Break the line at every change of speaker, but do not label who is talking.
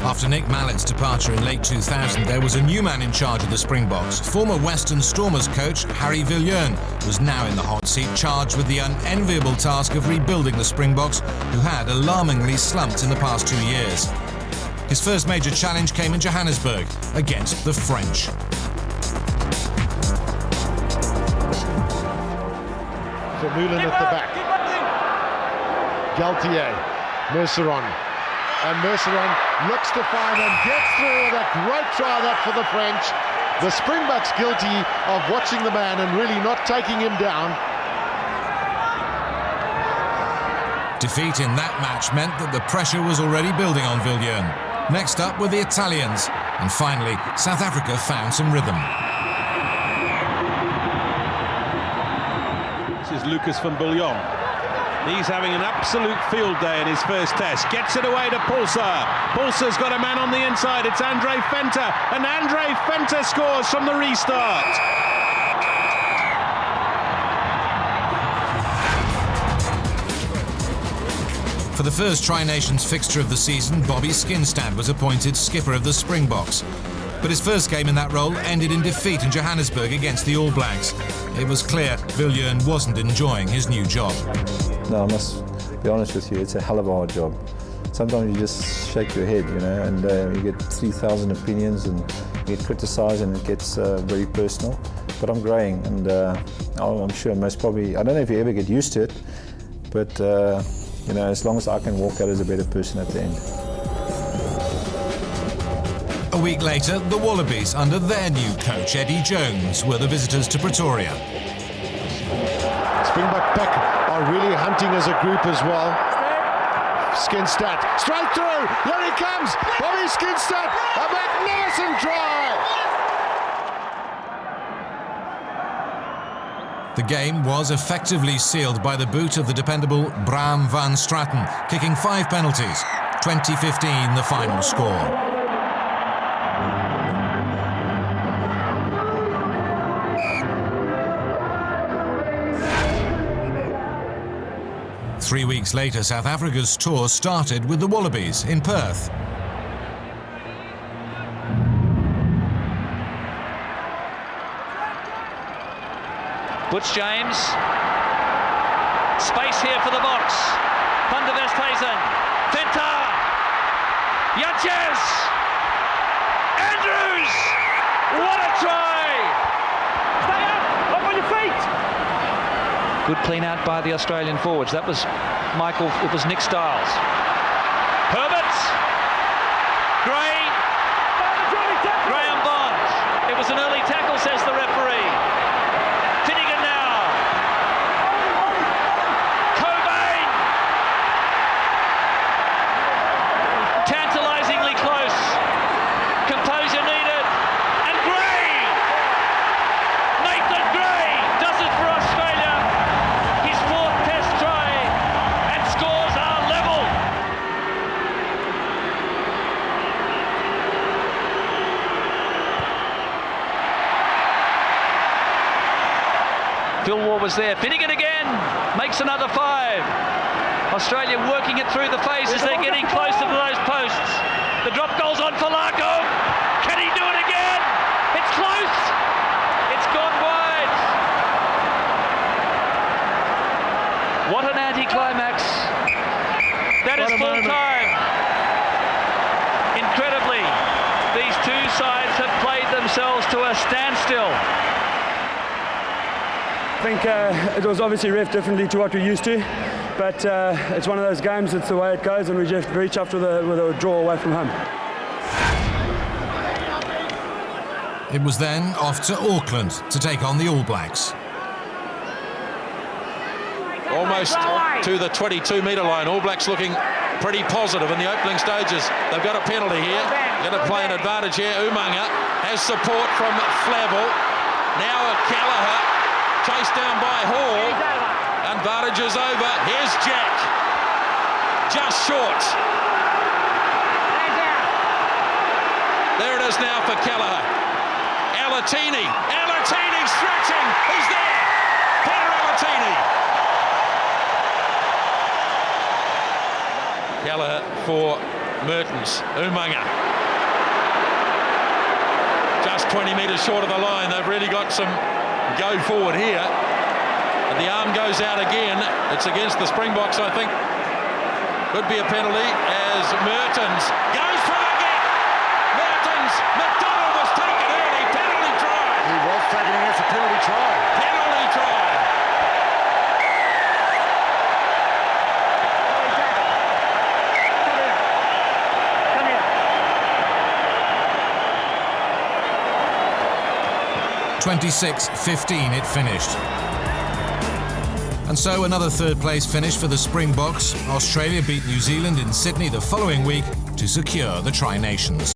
After Nick Mallett's departure in late 2000, there was a new man in charge of the Springboks. Former Western Stormers coach Harry Viljoen was now in the hot seat, charged with the unenviable task of rebuilding the Springboks, who had alarmingly slumped in the past 2 years. His first major challenge came in Johannesburg against the French.
Vermeulen at the back. Galtier, Merceron. And Merceron looks to find and gets through with a great try that for the French. The Springboks guilty of watching the man and really not taking him down.
Defeat in that match meant that the pressure was already building on Viljoen. Next up were the Italians, and finally South Africa found some rhythm.
This is Lucas van Biljon. He's having an absolute field day in his first test. Gets it away to Pulsar. Pulsar's got a man on the inside. It's Andre Venter. And Andre Venter scores from the restart.
For the first Tri Nations fixture of the season, Bobby Skinstad was appointed skipper of the Springboks. But his first game in that role ended in defeat in Johannesburg against the All Blacks. It was clear Viljoen wasn't enjoying his new job.
No, I must be honest with you, it's a hell of a hard job. Sometimes you just shake your head, you know, and you get 3,000 opinions and you get criticised and it gets very personal. But I'm growing and I'm sure most probably, I don't know if you ever get used to it, but you know, as long as I can walk out as a better person at the end.
A week later, the Wallabies, under their new coach, Eddie Jones, were the visitors to Pretoria.
Springbok pack are really hunting as a group as well. Skinstad, straight through, here he comes, Bobby Skinstad, a magnificent try!
The game was effectively sealed by the boot of the dependable Bram van Straten, kicking 5 penalties. 2015, the final score. Three weeks later, South Africa's tour started with the Wallabies in Perth.
Butch James. Space here for the box. Van der Westhuizen. Venter. Jantjes. Andrews. What a try. Stay up on your feet. Good clean out by the Australian forwards. That was it was Nick Stiles. Herbert. Gray. Graham Bonds. It was an early tackle, says the referee. Finnegan now. Cobain. Tantalisingly close. Composure needed. And Gray. Nathan Gray does it for Australia. His 4th test try. And scores are level. Phil Waugh was there. Finnegan again. Makes another 5. Australia working it through the phases. They're getting closer to those posts. The drop goal's on for Larko. Can he do it again? It's close. It's gone wide. What an anticlimax. That is full time. Incredibly, these two sides have played themselves to a standstill.
I think it was obviously ref differently to what we're used to, but it's one of those games, it's the way it goes, and we just reach up with a draw away from home.
It was then off to Auckland to take on the All Blacks.
Almost to the 22-metre line. All Blacks looking pretty positive in the opening stages. They've got a penalty here. Going to play an advantage here. Umanga has support from Flavel. Now Kelleher. Chased down by Hall, and Bartage is over. Here's Jack, just short. There it is now for Kelleher. Alatini stretching, he's there. Peter Alatini. Kelleher for Mertens, Umanga. Just 20 metres short of the line. They've really got some go forward here. But the arm goes out again. It's against the Springboks, I think. Could be a penalty as Mertens goes through again. Mertens, McDonald was taken early. Penalty try.
He was taken against a penalty try.
Penalty try.
Come here.
26-15 it finished. And so another third place finish for the Springboks. Australia beat New Zealand in Sydney the following week to secure the Tri Nations.